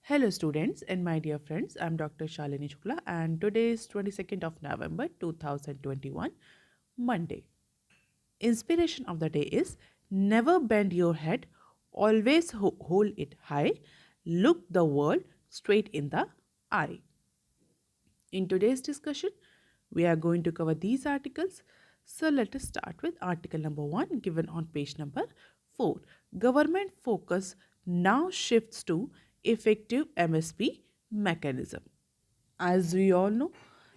Hello, students, and my dear friends. I'm Dr. Shalini Shukla, and today is 22nd of November 2021, Monday. Inspiration of the day is never bend your head, always hold it high, look the world straight in the eye. In today's discussion, we are going to cover these articles. So let us start with article number 1 given on page number 4. Government focus now shifts to effective MSP mechanism. As we all know,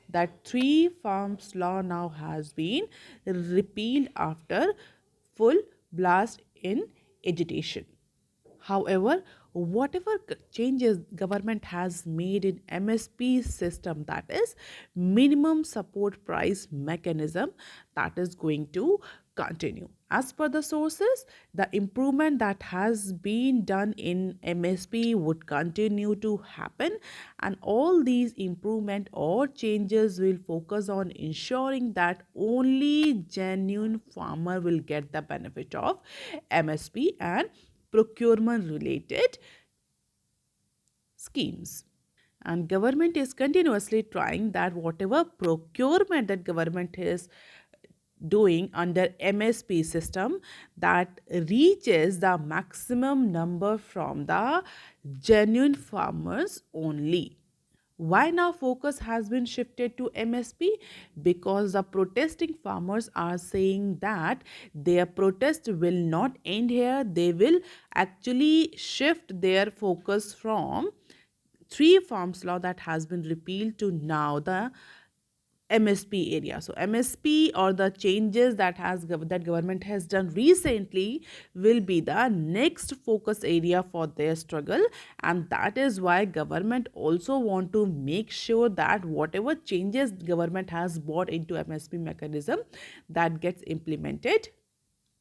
that three farms law now has been repealed after full blast in agitation. However, whatever changes government has made in MSP system, that is minimum support price mechanism, that is going to continue. As per the sources, the improvement that has been done in MSP would continue to happen, and all these improvement or changes will focus on ensuring that only genuine farmer will get the benefit of MSP and procurement related schemes. And government is continuously trying that whatever procurement that government is doing under MSP system, that reaches the maximum number from the genuine farmers only. Why now focus has been shifted to MSP? Because the protesting farmers are saying that their protest will not end here. They will actually shift their focus from three farms law that has been repealed to now the MSP area. So MSP or the changes that government has done recently will be the next focus area for their struggle, and that is why government also want to make sure that whatever changes government has brought into MSP mechanism, that gets implemented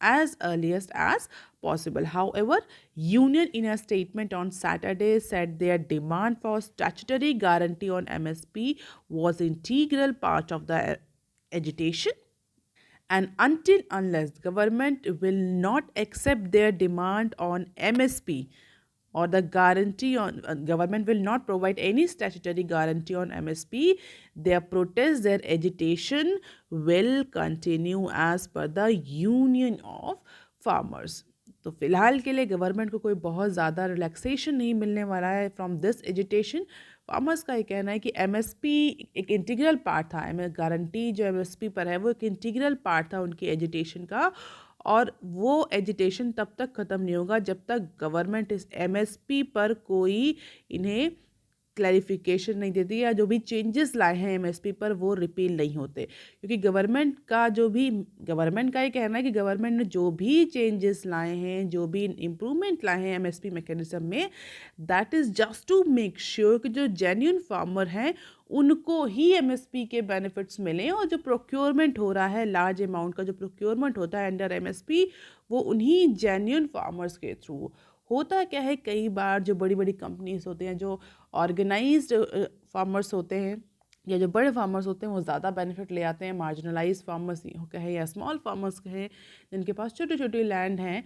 as earliest as possible. However, union in a statement on Saturday said their demand for statutory guarantee on MSP was integral part of the agitation, and until unless government will not accept their demand on MSP, or the guarantee on government will not provide any statutory guarantee on MSP, their protest, their agitation will continue as per the union of farmers. तो फिलहाल के लिए government को कोई बहुत ज़्यादा relaxation नहीं मिलने वाला है फ्रॉम दिस एजिटेशन. फार्मर्स का ये कहना है कि एमएसपी एक इंटीग्रल पार्ट था, गारंटी जो एमएसपी पर है वो एक इंटीग्रल पार्ट था उनकी एजिटेशन का, और वो एजिटेशन तब तक ख़त्म नहीं होगा जब तक गवर्नमेंट इस एमएसपी पर कोई इन्हें क्लैरिफिकेशन नहीं देती या जो भी चेंजेस लाए हैं एमएसपी पर वो रिपील नहीं होते. क्योंकि गवर्नमेंट का ये कहना है कि गवर्नमेंट ने जो भी चेंजेस लाए हैं, जो भी इम्प्रूवमेंट लाए हैं एमएसपी मैकेनिज्म में, that is just to make sure कि जो जेन्युइन फार्मर हैं उनको ही एमएसपी के बेनिफिट्स मिलें, और जो प्रोक्योरमेंट हो रहा है, लार्ज अमाउंट का जो प्रोक्योरमेंट होता है अंडर एमएसपी, वो उन्हीं जेन्युइन फार्मर्स के थ्रू होता. क्या है, कई बार जो बड़ी बड़ी कंपनीज होते हैं, जो ऑर्गेनाइज्ड फार्मर्स होते हैं या जो बड़े फार्मर्स होते हैं, वो ज़्यादा बेनिफिट ले आते हैं. मार्जिनलाइज फार्मर्स कहे या स्मॉल फार्मर्स कहे, जिनके पास छोटे छोटे लैंड हैं,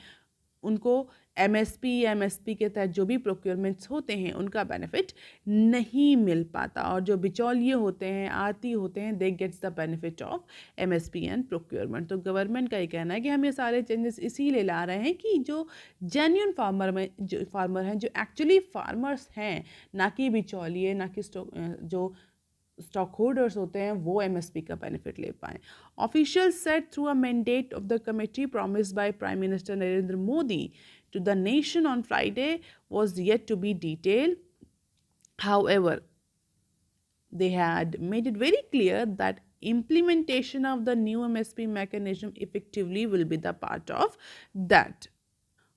उनको एमएसपी या एमएसपी के तहत जो भी प्रोक्योरमेंट्स होते हैं उनका बेनिफिट नहीं मिल पाता. और जो बिचौलिए होते हैं, आती होते हैं, they gets the benefit of MSP and procurement. तो गवर्नमेंट का ये कहना है कि हम ये सारे चेंजेस इसीलिए ला रहे हैं कि जो जेन्युइन फार्मर हैं, जो एक्चुअली फार्मर्स हैं, ना कि बिचौलिए, ना कि जो स्टॉक होल्डर्स होते हैं, वो एमएसपी का बेनिफिट ले पाएँ. Officials said through a mandate of the committee promised by Prime Minister Narendra Modi to the nation on Friday was yet to be detailed. However, they had made it very clear that implementation of the new MSP mechanism effectively will be the part of that.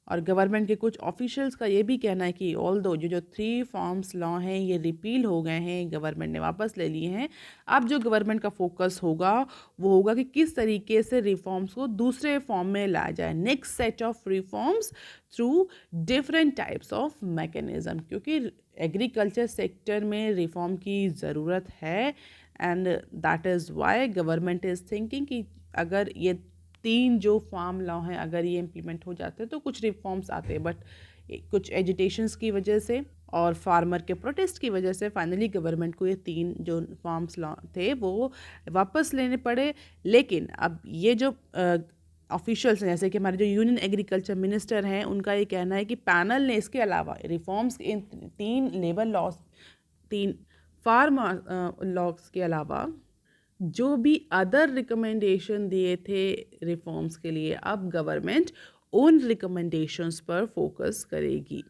और government के कुछ officials का ये भी कहना है कि all दो जो थ्री फॉर्म्स लॉ हैं ये रिपील हो गए हैं, गवर्नमेंट ने वापस ले लिए हैं, अब जो गवर्नमेंट का फोकस होगा वो होगा कि किस तरीके से रिफॉर्म्स को दूसरे फॉर्म में लाया जाए, next set of reforms through different types of mechanism. क्योंकि एग्रीकल्चर सेक्टर में रिफॉर्म की ज़रूरत है, and that is why government is thinking कि अगर ये तीन जो फार्म लॉ हैं अगर ये इम्प्लीमेंट हो जाते हैं तो कुछ रिफॉर्म्स आते हैं. बट कुछ एजिटेशंस की वजह से और फार्मर के प्रोटेस्ट की वजह से फाइनली गवर्नमेंट को ये 3 जो फार्म्स लॉ थे वो वापस लेने पड़े। लेकिन अब ये जो ऑफिशियल्स हैं, जैसे कि हमारे जो यूनियन एग्रीकल्चर मिनिस्टर हैं, उनका ये कहना है कि पैनल ने इसके अलावा reforms in 3 labour laws, 3 farm laws के अलावा जो भी अदर रिकमेंडेशन दिए थे रिफॉर्म्स के लिए, अब गवर्नमेंट उन रिकमेंडेशंस पर फोकस करेगी।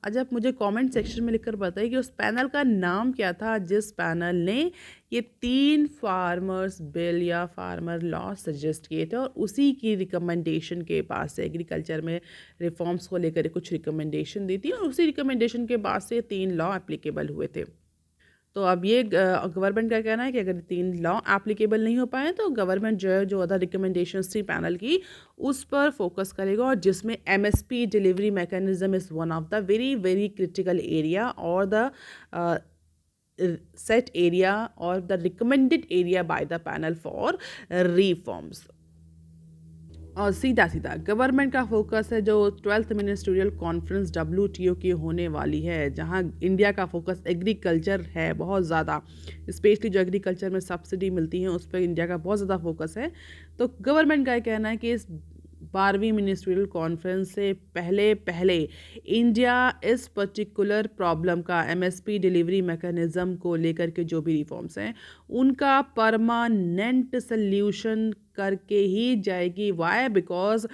आज आप मुझे कमेंट सेक्शन में लिखकर बताइए कि उस पैनल का नाम क्या था जिस पैनल ने ये 3 फार्मर्स बिल या फार्मर लॉ सजेस्ट किए थे, और उसी की रिकमेंडेशन के बाद से एग्रीकल्चर में रिफॉर्म्स को लेकर कुछ रिकमेंडेशन दी थी, और उसी रिकमेंडेशन के बाद से 3 लॉ एप्लीकेबल हुए थे। तो अब ये गवर्नमेंट का कहना है कि अगर 3 लॉ एप्लीकेबल नहीं हो पाए तो गवर्नमेंट जो है, जो अदर रिकमेंडेशंस थी पैनल की, उस पर फोकस करेगा, और जिसमें MSP delivery mechanism is one of the very very critical area और the set area or the recommended area by the panel for reforms। और सीधा सीधा गवर्नमेंट का फोकस है जो 12th मिनिस्ट्रियल कॉन्फ्रेंस WTO की होने वाली है, जहां इंडिया का फोकस एग्रीकल्चर है बहुत ज़्यादा, स्पेशली जो एग्रीकल्चर में सब्सिडी मिलती है उस पर इंडिया का बहुत ज़्यादा फोकस है। तो गवर्नमेंट का कहना है कि इस 12वीं मिनिस्ट्रियल कॉन्फ्रेंस से पहले पहले इंडिया इस पर्टिकुलर प्रॉब्लम का, एमएसपी डिलीवरी मैकेनिज्म को लेकर के जो भी रिफॉर्म्स हैं उनका परमानेंट सल्यूशन करके ही जाएगी। Why? Because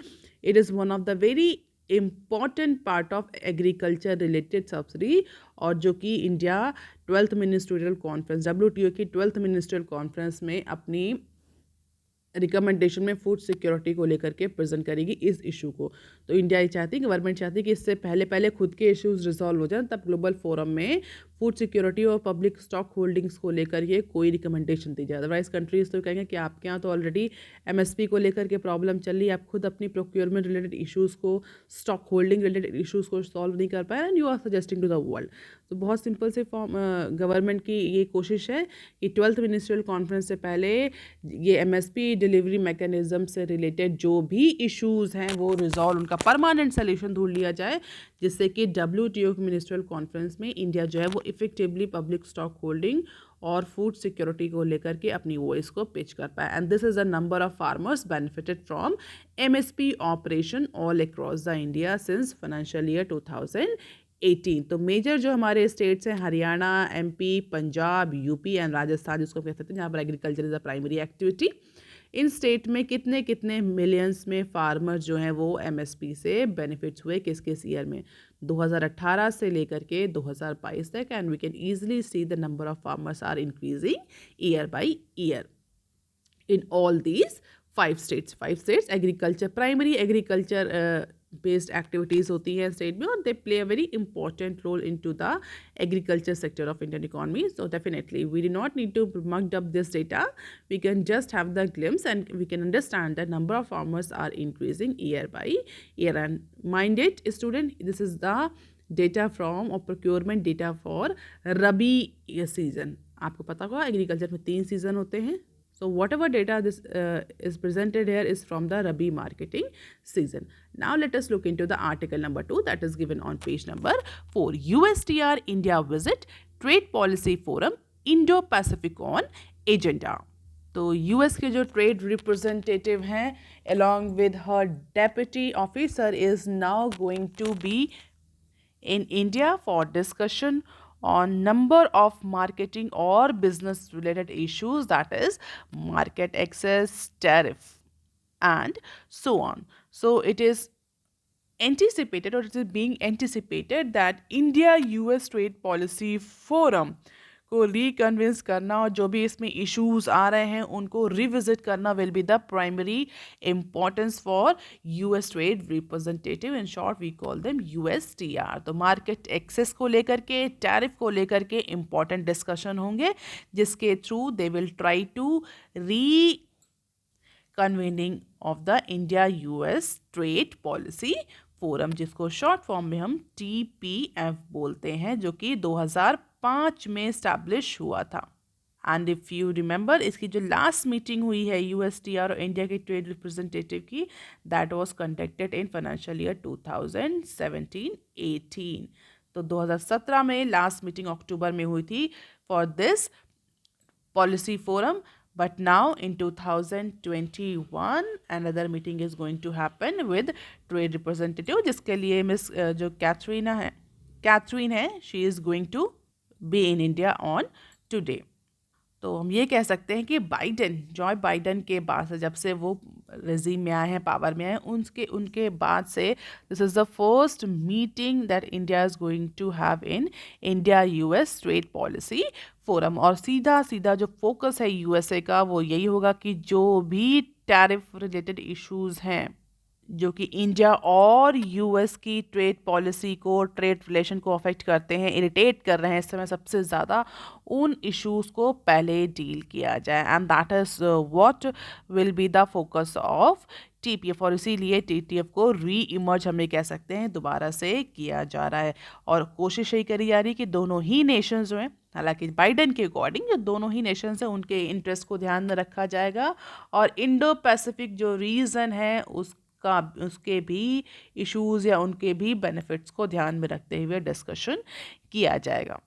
it is one of the very important part of agriculture related subsidy, और जो कि India 12th ministerial conference, WTO की 12th मिनिस्ट्रियल कॉन्फ्रेंस में अपनी रिकमेंडेशन में फूड सिक्योरिटी को लेकर के प्रेजेंट करेगी इस इशू को। तो इंडिया ये चाहती है, गवर्नमेंट चाहती है कि इससे पहले पहले खुद के इश्यूज रिजॉल्व हो जाए, तब ग्लोबल फोरम में फूड सिक्योरिटी और पब्लिक स्टॉक होल्डिंग्स को लेकर ये कोई रिकमेंडेशन दी जाए। अदरवाइज कंट्रीज तो कहेंगे कि आपके यहाँ तो ऑलरेडी एमएसपी को लेकर के प्रॉब्लम चल रही है, आप खुद अपनी प्रोक्योरमेंट रिलेटेड इशूज़ को, स्टॉक होल्डिंग रिलेटेड इशूज़ को सॉल्व नहीं कर पाए, and you are suggesting to the world. तो बहुत सिंपल से गवर्नमेंट की ये कोशिश है कि 12th मिनिस्ट्रियल कॉन्फ्रेंस से पहले ये एमएसपी डिलीवरी मैकेनिज्म से रिलेटेड जो भी इश्यूज़ हैं वो रिजॉल्व, उनका परमानेंट सोल्यूशन ढूंढ लिया जाए, जिससे कि WTO की मिनिस्ट्रियल कॉन्फ्रेंस में इंडिया जो है वो इफेक्टिवली पब्लिक स्टॉक होल्डिंग और फूड सिक्योरिटी को लेकर के अपनी वॉइस को पिच कर पाए। And this is a number of farmers benefited from MSP operation all across the India since financial year 2018। तो मेजर जो हमारे स्टेट्स हैं, Haryana, MP, Punjab, UP and Rajasthan, जिसको कह सकते हैं जहाँ पर agriculture is a primary activity, in state में कितने कितने मिलियंस में फार्मर्स जो हैं वो MSP से बेनिफिट्स हुए किस किस ईयर में, 2018 से लेकर के 2022 तक, and we can easily see the number of farmers are increasing year by year in all these 5 states। Agriculture, primary agriculture based activities होती हैं स्टेट में, और they play a very important role in to the agriculture sector of Indian economy. So definitely we do not need to mug up this data, we can just have the glimpse and we can understand that number of farmers are increasing year by year। And mind it student, this is the data from or procurement data for Rabi season। आपको पता होगा agriculture में 3 season होते हैं। So whatever data this is presented here is from the Rabi marketing season। Now let us look into the article number 2 that is given on page number 4। USTR India visit Trade Policy Forum Indo-Pacific on agenda। तो US के जो trade representative हैं along with her deputy officer is now going to be in India for discussion on number of marketing or business related issues, that is market access, tariff and so on। So it is anticipated, or it is being anticipated that India US Trade Policy Forum को रिकन्विंस करना और जो भी इसमें issues आ रहे हैं उनको revisit करना will be the primary importance for US trade representative. In short we call them USTR। तो मार्केट एक्सेस को लेकर के, टैरिफ को लेकर के इम्पॉर्टेंट डिस्कशन होंगे, जिसके through they will try to convening of the India US trade policy forum, जिसको शॉर्ट फॉर्म में हम TPF बोलते हैं, जो कि 2005 में स्टैब्लिश हुआ था। एंड इफ़ यू रिमेंबर, इसकी जो लास्ट मीटिंग हुई है USTR और इंडिया के ट्रेड रिप्रेजेंटेटिव की, that was conducted in financial year 2017-18। तो 2017 में लास्ट मीटिंग अक्टूबर में हुई थी for this policy forum, but now in 2021 another meeting is going to happen with trade representative, जिसके लिए मिस जो कैथरीन है she is going to be in India on today. तो हम ये कह सकते हैं कि जॉय बाइडन के बाद से, जब से वो रेजिम में आए हैं, पावर में आए हैं, उनके बाद से this is the first meeting that India is going to have in India US trade policy forum. और सीधा सीधा जो फोकस है यूएसए का वो यही होगा कि जो भी टैरिफ रिलेटेड इश्यूज़ हैं जो कि इंडिया और यूएस की ट्रेड पॉलिसी को, ट्रेड रिलेशन को अफेक्ट करते हैं, इरिटेट कर रहे हैं इस समय सबसे ज़्यादा, उन इश्यूज़ को पहले डील किया जाए। And that is what will be the focus of TPF. और इसीलिए टीटीएफ को री इमर्ज हम ये कह सकते हैं दोबारा से किया जा रहा है। और कोशिश यही करी जा रही है कि दोनों ही नेशंस जो हैं, हालांकि बाइडन के अकॉर्डिंग जो दोनों ही नेशंस हैं उनके इंटरेस्ट को ध्यान में रखा जाएगा और इंडो पैसिफिक जो रीजन है उसके भी इश्यूज़ या उनके भी बेनिफिट्स को ध्यान में रखते हुए डिस्कशन किया जाएगा।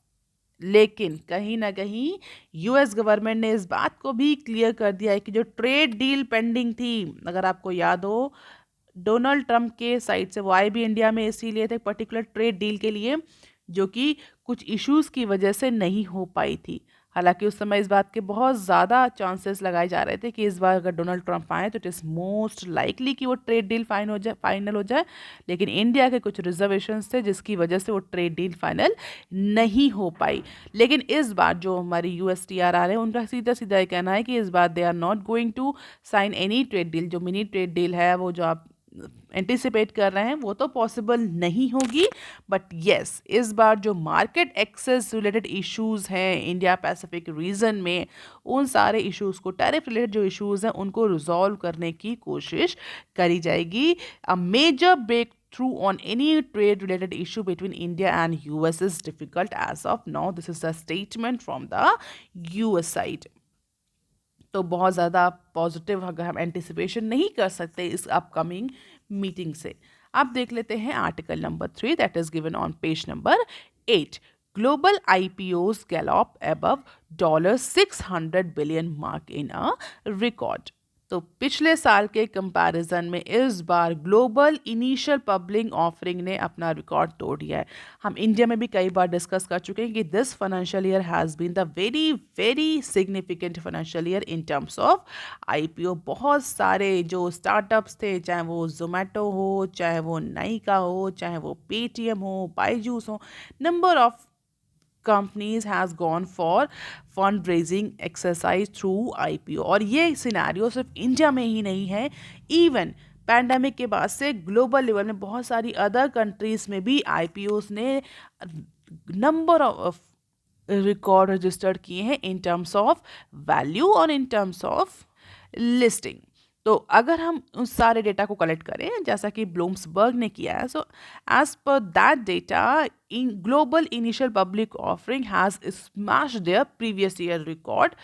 लेकिन कहीं ना कहीं यूएस गवर्नमेंट ने इस बात को भी क्लियर कर दिया है कि जो ट्रेड डील पेंडिंग थी, अगर आपको याद हो, डोनाल्ड ट्रंप के साइड से वो आए भी इंडिया में इसीलिए थे पर्टिकुलर ट्रेड डील के लिए, जो कि कुछ इश्यूज़ की वजह से नहीं हो पाई थी। हालांकि उस समय इस बात के बहुत ज़्यादा चांसेस लगाए जा रहे थे कि इस बार अगर डोनाल्ड ट्रंप आए तो इट इज़ मोस्ट लाइकली कि वो ट्रेड डील फाइनल हो जाए। लेकिन इंडिया के कुछ रिजर्वेशंस थे जिसकी वजह से वो ट्रेड डील फाइनल नहीं हो पाई। लेकिन इस बार जो हमारी USTR है उनका सीधा सीधा ये कहना है कि इस बार they are not going to sign any trade deal. जो मिनी ट्रेड डील है वो जो आप एंटिसिपेट कर रहे हैं वो तो पॉसिबल नहीं होगी, बट येस इस बार जो मार्केट एक्सेस रिलेटेड इश्यूज हैं इंडिया पैसिफिक रीजन में, उन सारे इश्यूज को, टैरिफ रिलेटेड जो इश्यूज हैं उनको रिजॉल्व करने की कोशिश करी जाएगी। A major break through on any trade related issue between India and US is difficult as of now. This is a statement from the US side. तो बहुत ज़्यादा पॉजिटिव अगर हम एंटिसिपेशन नहीं कर सकते इस अपकमिंग मीटिंग से। अब देख लेते हैं article number 3 that is given on page number 8। Global IPOs gallop above $600 billion mark in a record। तो पिछले साल के कंपैरिजन में इस बार ग्लोबल इनिशियल पब्लिक ऑफरिंग ने अपना रिकॉर्ड तोड़ दिया है। हम इंडिया में भी कई बार डिस्कस कर चुके हैं कि this financial year has been the very very significant financial year in terms of IPO। बहुत सारे जो स्टार्टअप्स थे, चाहे वो जोमेटो हो, चाहे वो नाइका हो, चाहे वो पेटीएम हो, बायजूस हो, number of companies has gone for fundraising exercise through IPO। और ये सिनेरियो सिर्फ इंडिया में ही नहीं है, इवन पैंडेमिक के बाद से ग्लोबल लेवल में बहुत सारी अदर कंट्रीज में भी IPOs ने नंबर ऑफ रिकॉर्ड रजिस्टर्ड किए हैं इन टर्म्स ऑफ वैल्यू और इन टर्म्स ऑफ लिस्टिंग। तो अगर हम उस सारे डेटा को कलेक्ट करें जैसा कि ब्लूम्सबर्ग ने किया है, so as per that data in global initial public offering has smashed their previous year record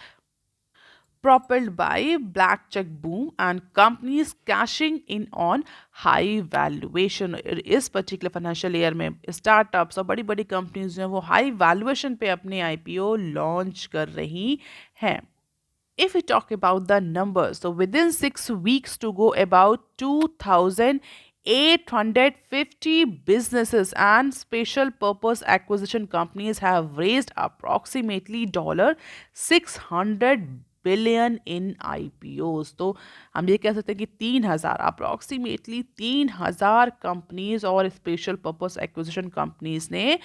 propelled by black check boom and companies cashing in on high valuation। इस पर्टिकुलर फाइनेंशियल ईयर में startups और बड़ी बड़ी companies जो हैं वो high valuation पे अपने IPO लॉन्च कर रही हैं। If we talk about the numbers, so within 6 weeks to go, about 2,850 businesses and special purpose acquisition companies have raised approximately $600 billion in IPOs। तो हम ये कह सकते हैं कि 3,000 अप्रॉक्सीमेटली 3,000 कंपनीज और स्पेशल पर्पस एक्विजिशन कंपनीज ने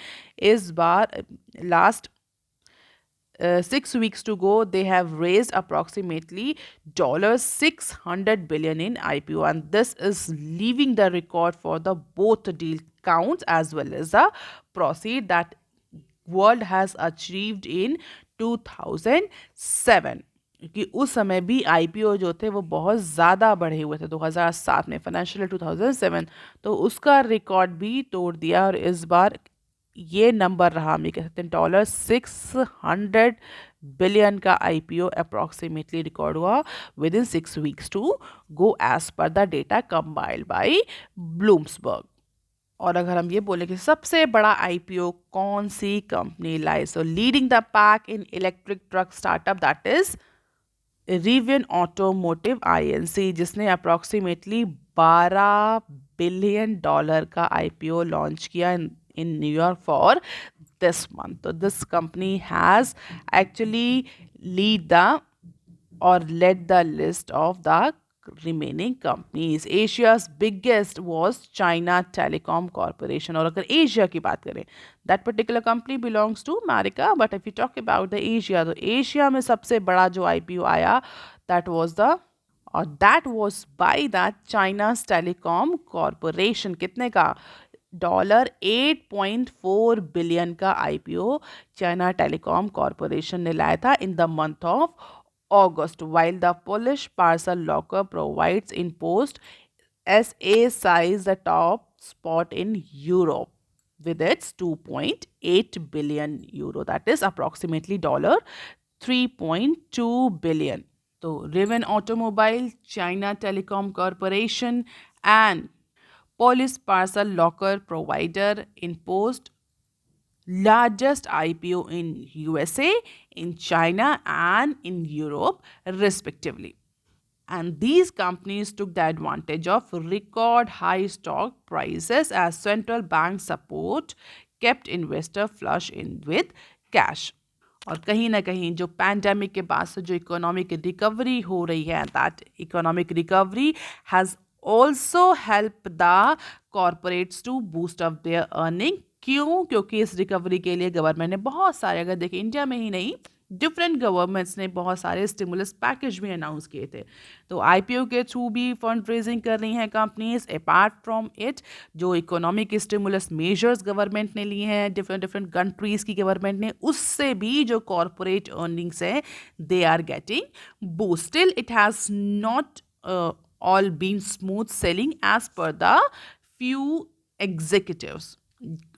इस बार last 6 weeks to go, they have raised approximately $600 billion in IPO, and this is leaving the record for the both deal counts as well as the proceed that world has achieved in 2007। कि उस समय भी IPO जो थे वो बहुत ज़्यादा बढ़े हुए थे 2007 में, फाइनेंशियल 2007, तो उसका रिकॉर्ड भी तोड़ दिया। और इस बार ये नंबर रहा, हम ये कह सकते हैं $600 बिलियन का IPO अप्रॉक्सीमेटली रिकॉर्ड हुआ with in 6 weeks to go as per the data compiled by Bloomberg. और अगर हम ये बोले कि सबसे बड़ा आईपीओ कौन सी कंपनी लाई, so leading the pack in electric truck startup that is Rivian automotive INC, जिसने अप्रॉक्सीमेटली 12 बिलियन डॉलर का आईपीओ लॉन्च किया in New York for this month. So this company has actually lead the or led the list of the remaining companies. Asia's biggest was China Telecom Corporation. और अगर Asia की बात करें, that particular company belongs to America, but if you talk about the Asia, तो Asia में सबसे बड़ा जो आईपीओ आया, that was the और that was by the China's Telecom Corporation. कितने का? $8.4 बिलियन का आईपीओ चाइना टेलीकॉम कॉरपोरेशन ने लाया था in the month of August, while the Polish parcel locker provides in post SA size the top spot in Europe with its 2.8 billion euro, that is approximately dollar 3.2 billion. So Rivian Automobile, China Telecom Corporation and Polish parcel locker provider in post largest IPO in USA, in China and in Europe respectively. And these companies took the advantage of record high stock prices as central bank support kept investor flush in with cash. और कहीं ना कहीं जो pandemic के बाद से जो economic recovery हो रही है, that economic recovery has also help the corporates to boost up their earning. क्यों? क्योंकि इस रिकवरी के लिए गवर्नमेंट ने बहुत सारे, अगर देखिए इंडिया में ही नहीं, डिफरेंट गवर्नमेंट्स ने बहुत सारे स्टिमुलस पैकेज भी अनाउंस किए थे. तो आईपीओ के थ्रू भी फंड रेजिंग कर रही हैं कंपनीज. अपार्ट फ्रॉम इट, जो इकोनॉमिक स्टिमुलस मेजर्स गवर्नमेंट ने लिए हैं डिफरेंट डिफरेंट कंट्रीज की गवर्नमेंट ने, उससे भी जो कॉरपोरेट अर्निंग्स है they are getting boost. Still it has not all been smooth sailing as per the few executives.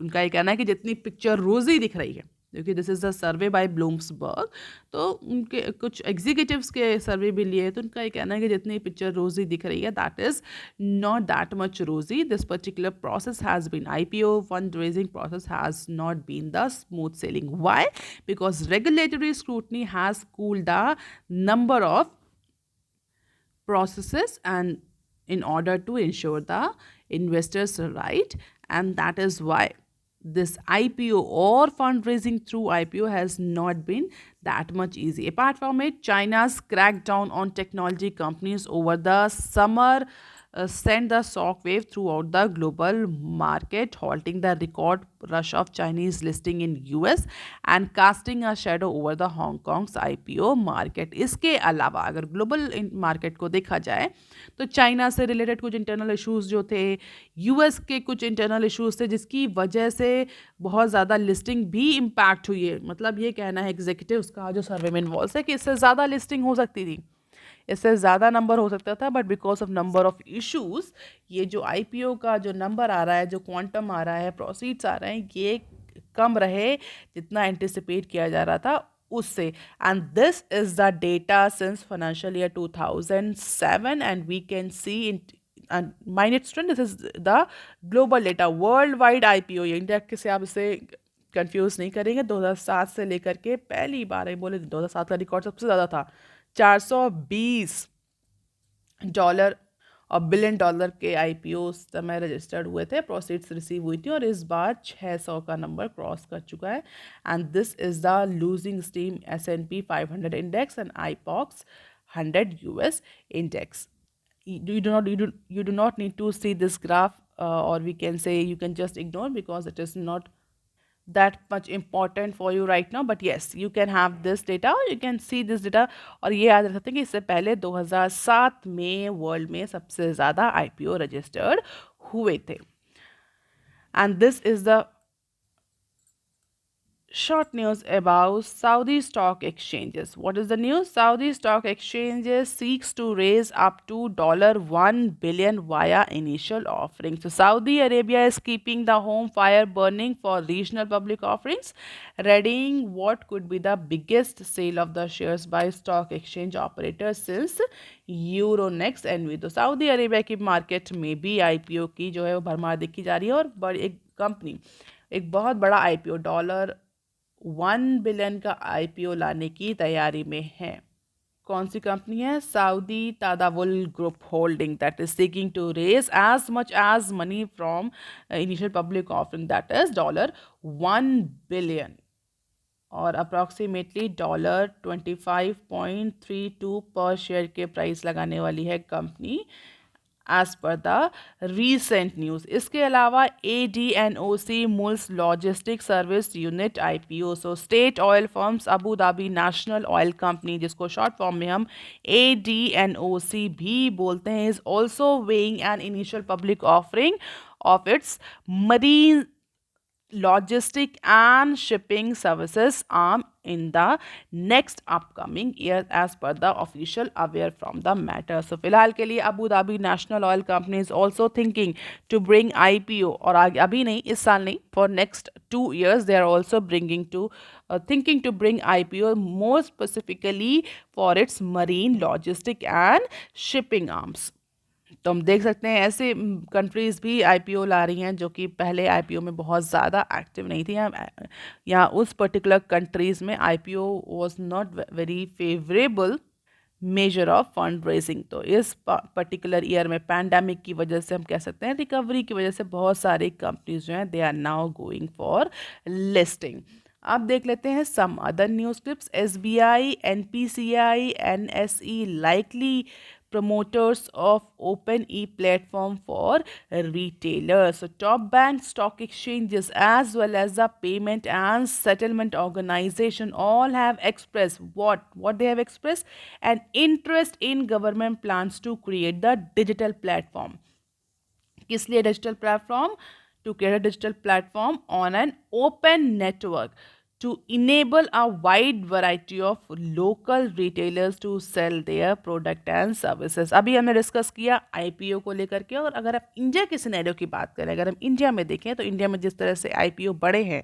उनका ये कहना है कि जितनी पिक्चर रोजी दिख रही है, क्योंकि this is a survey by Bloomberg, तो उनके कुछ एग्जीक्यूटिव्स के सर्वे भी लिए, तो उनका ये कहना है कि जितनी पिक्चर रोजी दिख रही है that is not that much rosy. This particular process has been IPO fund raising process has not been the smooth selling. Why? Because regulatory scrutiny has cooled the number of processes and in order to ensure the investors right, and that is why this IPO or fundraising through IPO has not been that much easy. Apart from it, China's crackdown on technology companies over the summer sent the shockwave throughout the global market, halting the record rush of Chinese listing in US and casting a shadow over the Hong Kong's IPO market. इसके अलावा अगर global market को देखा जाए तो China से related कुछ internal issues जो थे, यूएस के कुछ इंटरनल इश्यूज थे, जिसकी वजह से बहुत ज़्यादा लिस्टिंग भी इम्पैक्ट हुई है. मतलब ये कहना है एग्जीक्यूटिव्स का जो सर्वे में इन्वॉल्व है कि इससे ज़्यादा लिस्टिंग हो सकती थी, इससे ज़्यादा नंबर हो सकता था, but because of number of issues ये जो आईपीओ का जो नंबर आ रहा है, जो क्वांटम आ रहा है, प्रोसीड्स आ रहे हैं, ये कम रहे जितना एंटिसिपेट किया जा रहा था उससे. And this is the data since financial year 2007 and we can see in minute student this is the global data world wide IPO. India के से आप इसे कंफ्यूज नहीं करेंगे. 2007 से लेकर के पहली बार बोले 2007 का रिकॉर्ड सबसे ज़्यादा था, $420 और बिलियन डॉलर के आईपीओ उस समय रजिस्टर्ड हुए थे, प्रोसीड्स रिसीव हुई थी, और इस बार 600 का नंबर क्रॉस कर चुका है. And this is the losing steam S&P 500 index and IPOX 100 US index. You do not need to see this graph, or we can say you can just ignore because it is not that much important for you right now, but yes you can have this data, or you can see this data. और ये याद रख सकते हैं कि इससे पहले 2007 में वर्ल्ड में सबसे ज़्यादा आईपीओ रजिस्टर्ड हुए थे. And this is the Short news about Saudi stock exchanges. What is the news? Saudi stock exchanges seeks to raise up to $1 billion via initial offering. So Saudi Arabia is keeping the home fire burning for regional public offerings, readying what could be the biggest sale of the shares by stock exchange operators since Euronext NV. तो Saudi Arabia की market में भी IPO की जो है वो भरमार देखी जा रही है और बड़ी एक कंपनी एक बहुत बड़ा आईपीओ $1 बिलियन का आईपीओ लाने की तैयारी में है। कौन सी कंपनी है? Saudi Tadawul group holding that is seeking to raise as much as money from initial public offering that is $1 billion और अप्रॉक्सीमेटली $25.32 पर शेयर के प्राइस लगाने वाली है company as per the recent news. इसके अलावा ADNOC मुल्स logistic service unit IPO, so state oil firms Abu Dhabi national oil company जिसको short form में हम ADNOC भी बोलते हैं, is also weighing an initial public offering of its marine logistic and shipping services arm in the next upcoming year as per the official aware from the matter. So फिलहाल के लिए Abu Dhabi national oil company is also thinking to bring IPO और आगे अभी नहीं, इस साल नहीं, for next 2 years they are also bringing to thinking to bring IPO more specifically for its marine logistic and shipping arms. तो हम देख सकते हैं ऐसे कंट्रीज़ भी आईपीओ ला रही हैं जो कि पहले आईपीओ में बहुत ज़्यादा एक्टिव नहीं थी। यहाँ उस पर्टिकुलर कंट्रीज़ में IPO was not very favourable measure of fund raising. तो इस पर्टिकुलर ईयर में पैंडमिक की वजह से हम कह सकते हैं रिकवरी की वजह से बहुत सारी कंपनीज जो हैं they are now going for listing. अब देख लेते हैं some other news clips. SBI, NPCI, NSE likely promoters of open e-platform for retailers. So top bank stock exchanges as well as the payment and settlement organization all have expressed what they have expressed an interest in government plans to create the digital platform. किस लिए digital platform? To create a digital platform on an open network to enable a wide variety of local retailers to sell their product and services. अभी हमने discuss किया IPO को लेकर के, और अगर आप इंडिया के सिनेरियो की बात करें, अगर हम इंडिया में देखें तो इंडिया में जिस तरह से आईपीओ बड़े हैं,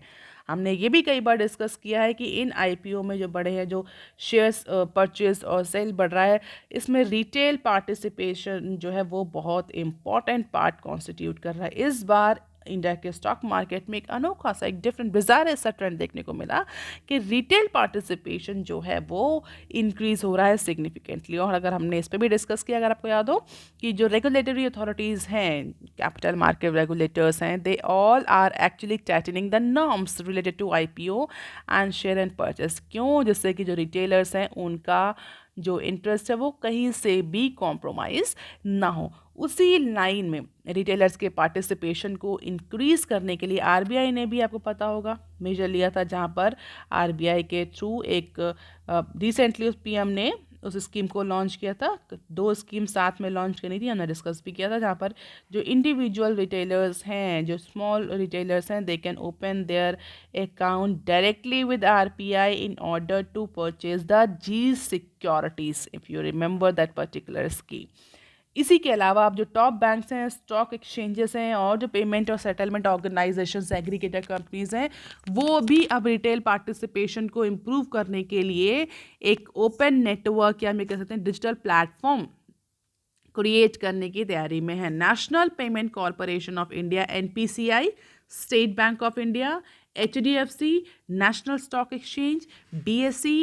हमने ये भी कई बार डिस्कस किया है कि इन आईपीओ में जो बड़े हैं, जो शेयर्स परचेज और सेल बढ़ रहा है, इसमें रिटेल पार्टिसिपेशन जो है वो बहुत इंपॉर्टेंट पार्ट कॉन्स्टिट्यूट कर रहा है। इस बार इंडिया के स्टॉक मार्केट में एक अनोखा सा, एक डिफरेंट बिजार ऐसा ट्रेंड देखने को मिला कि रिटेल पार्टिसिपेशन जो है वो इंक्रीज हो रहा है सिग्निफिकेंटली। और अगर हमने इस पर भी डिस्कस किया, अगर आपको याद हो, कि जो रेगुलेटरी अथॉरिटीज़ हैं, कैपिटल मार्केट रेगुलेटर्स हैं, they all are actually tightening the norms related to IPO and share and purchase. क्यों? जिससे कि जो रिटेलर्स हैं उनका जो इंटरेस्ट है वो कहीं से भी कॉम्प्रोमाइज़ ना हो। उसी लाइन में रिटेलर्स के पार्टिसिपेशन को इंक्रीज़ करने के लिए RBI ने भी, आपको पता होगा, मेजर लिया था, जहां पर RBI के थ्रू एक रिसेंटली उस PM ने उस स्कीम को लॉन्च किया था। 2 स्कीम साथ में लॉन्च करनी थी, हमने डिस्कस भी किया था, जहाँ पर जो इंडिविजुअल रिटेलर्स हैं, जो स्मॉल रिटेलर्स हैं, they can open their account directly with RBI in order to purchase the G securities, if you remember that particular scheme. इसी के अलावा अब जो टॉप बैंक्स हैं, स्टॉक एक्सचेंजेस हैं, और जो पेमेंट और सेटलमेंट ऑर्गेनाइजेशंस, एग्रीगेटर कंपनीज हैं, वो भी अब रिटेल पार्टिसिपेशन को इम्प्रूव करने के लिए एक ओपन नेटवर्क, या हम कह सकते हैं डिजिटल प्लेटफॉर्म क्रिएट करने की तैयारी में है। National payment corporation of India NPCI, state bank of India, HDFC, national stock exchange, BSE,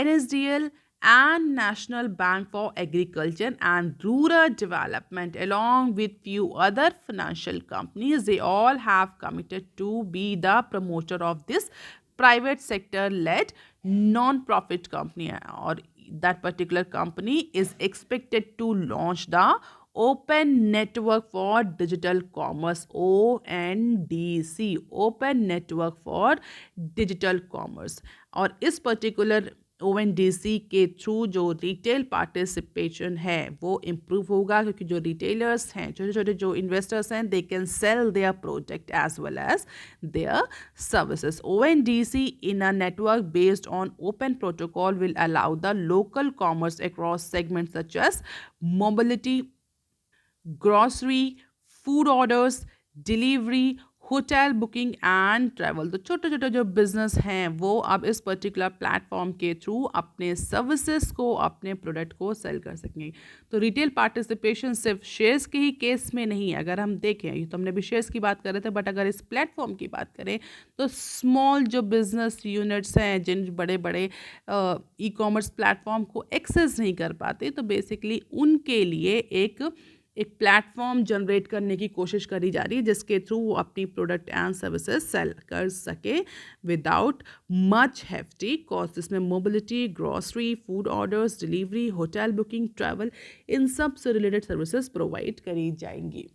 NSDL and National Bank for Agriculture and Rural Development, along with few other financial companies, they all have committed to be the promoter of this private sector led non-profit company, or that particular company is expected to launch the Open Network for Digital Commerce, ONDC, Open Network for Digital Commerce। और इस particular ONDC के through जो retail participation है वो improve होगा, क्योंकि जो retailers हैं, छोटे छोटे जो इन्वेस्टर्स हैं, they can sell their product as well as their services. ONDC in a network based on open protocol will allow the local commerce across segments such as mobility, grocery, food orders, delivery, hotel booking and travel. तो छोटे छोटे जो business हैं वो अब इस particular platform के through अपने सर्विसेज को, अपने प्रोडक्ट को सेल कर सकेंगे। तो रिटेल पार्टिसिपेशन सिर्फ शेयर्स के ही केस में नहीं है। अगर हम देखें, ये तो हमने भी शेयर्स की बात कर रहे थे, बट अगर इस प्लेटफॉर्म की बात करें तो स्मॉल जो बिजनेस यूनिट्स हैं, जिन बड़े बड़े ई कॉमर्स प्लेटफॉर्म को एक्सेस नहीं कर पाते, तो बेसिकली उनके लिए एक प्लेटफॉर्म जनरेट करने की कोशिश करी जा रही है, जिसके थ्रू वो अपनी प्रोडक्ट एंड सर्विसेज सेल कर सके विदाउट मच हेफ्टी कॉस्ट। इसमें mobility, grocery, food orders, delivery, hotel booking, travel, इन सब से रिलेटेड सर्विसेज प्रोवाइड करी जाएंगी।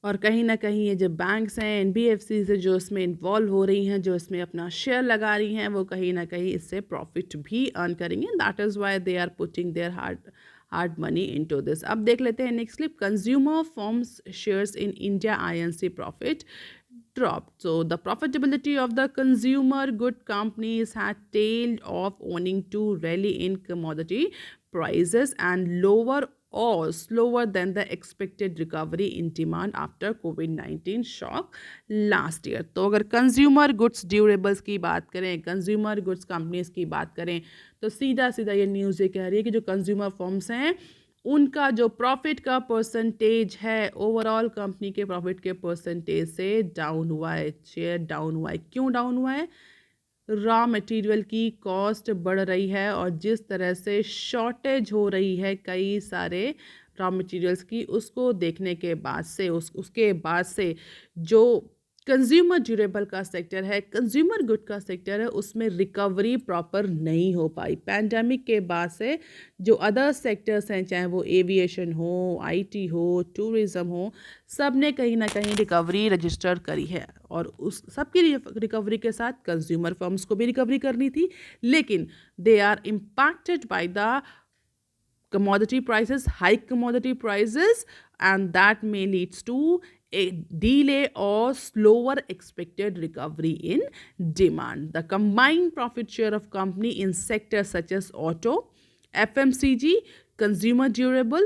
और कहीं ना कहीं ये जो बैंक्स हैं, एनबीएफसी से जो इसमें इन्वॉल्व हो रही हैं, जो इसमें अपना शेयर लगा रही हैं, वो कहीं ना कहीं इससे प्रॉफिट भी अर्न करेंगे। That is why they are putting their hard money into this. अब देख लेते हैं next clip. Consumer firms shares in India Inc profit dropped. So the profitability of the consumer good companies had tailed off owing to rally in commodity prices and lower or slower than the expected recovery in demand after COVID-19 shock last year. तो अगर consumer goods durables की बात करें, consumer goods companies की बात करें, तो सीधा सीधा ये न्यूज़ ये कह रही है कि जो कंज्यूमर फर्म्स हैं उनका जो प्रॉफिट का परसेंटेज है ओवरऑल कंपनी के प्रॉफिट के परसेंटेज से डाउन हुआ है, शेयर डाउन हुआ है। क्यों डाउन हुआ है? रॉ मटेरियल की कॉस्ट बढ़ रही है और जिस तरह से शॉर्टेज हो रही है कई सारे रॉ मटेरियल्स की, उसको देखने के बाद से उसके बाद से जो कंज्यूमर ड्यूरेबल का सेक्टर है, कंज्यूमर गुड का सेक्टर है, उसमें रिकवरी प्रॉपर नहीं हो पाई। पैंडमिक के बाद से जो अदर सेक्टर्स हैं, चाहे वो एविएशन हो, आईटी हो, टूरिज़्म हो, सब ने कहीं ना कहीं रिकवरी रजिस्टर करी है। और उस सबकी रिकवरी के साथ कंज्यूमर फर्म्स को भी रिकवरी करनी थी, लेकिन they are impacted by the commodity prices, high commodity prices, and that may leads to a delay or slower expected recovery in demand. The combined profit share of company in sectors such as auto, FMCG, consumer durable,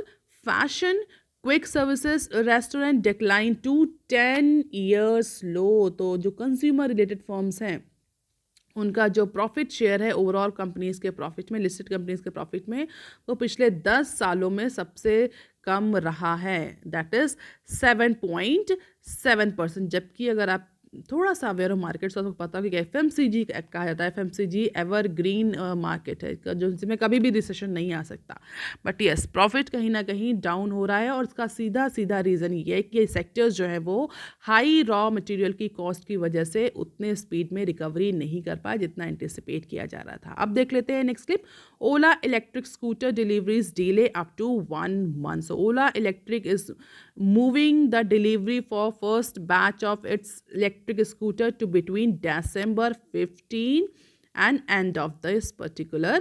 fashion, quick services, restaurant declined to 10 years low. तो जो consumer related firms हैं उनका जो profit share है overall companies के profit में, listed companies के profit में, वो पिछले 10 सालों में सबसे कम रहा है। That is 7.7%। जबकि अगर आप थोड़ा सा अवेयर हो मार्केट से, आपको पता हो कि एफएमसीजी कहा जाता है, एफएमसीजी एवर ग्रीन मार्केट है, जो जिसमें कभी भी रिसेशन नहीं आ सकता। बट यस, प्रॉफिट कहीं ना कहीं डाउन हो रहा है और उसका सीधा सीधा रीज़न ये है कि ये सेक्टर्स जो है वो हाई रॉ मटेरियल की कॉस्ट की वजह से उतने स्पीड में रिकवरी नहीं कर पाए जितना एंटिसिपेट किया जा रहा था। अब देख लेते हैं next clip. Ola electric scooter deliveries delay up to 1 month. So Ola Electric is moving the delivery for first batch of its electric scooter to between December 15 and end of this particular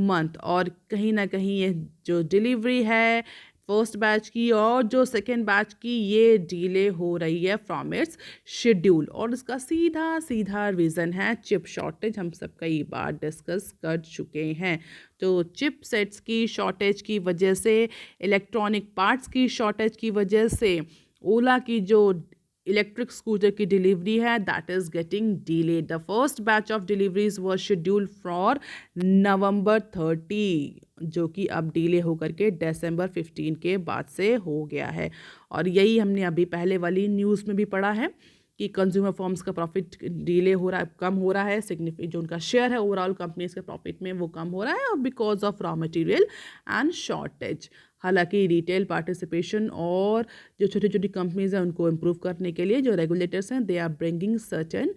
month. और कहीं ना कहीं ये जो delivery है first batch की और जो सेकेंड बैच की, ये डिले हो रही है फ्रॉम इट्स शेड्यूल। और इसका सीधा सीधा रीज़न है चिप शॉर्टेज। हम सब कई बार डिस्कस कर चुके हैं। तो चिप सेट्स की शॉर्टेज की वजह से, इलेक्ट्रॉनिक पार्ट्स की शॉर्टेज की वजह से ओला की जो इलेक्ट्रिक स्कूटर की डिलीवरी है that is getting delayed. The first batch of deliveries were scheduled for November 30, जो कि अब डिले होकर के December 15 के बाद से हो गया है। और यही हमने अभी पहले वाली न्यूज़ में भी पढ़ा है कि कंज्यूमर फर्म्स का प्रॉफिट डिले हो रहा है, कम हो रहा है, सिग्निफिकेंट जो उनका शेयर है ओवरऑल कंपनीज के प्रॉफिट में वो कम हो रहा है, और because of raw material and shortage. हालांकि रिटेल पार्टिसिपेशन और जो छोटी छोटी कंपनीज हैं उनको इम्प्रूव करने के लिए जो रेगुलेटर्स हैं, they are bringing certain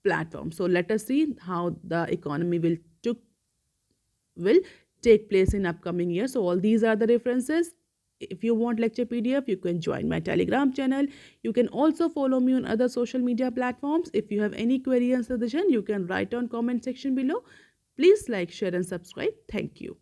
platform. So let us see how the economy will take place in upcoming years. So all these are the references. If you want lecture PDF, you can join my Telegram channel. You can also follow me on other social media platforms. If you have any query and suggestion, you can write on comment section below. Please like, share, and subscribe. Thank you.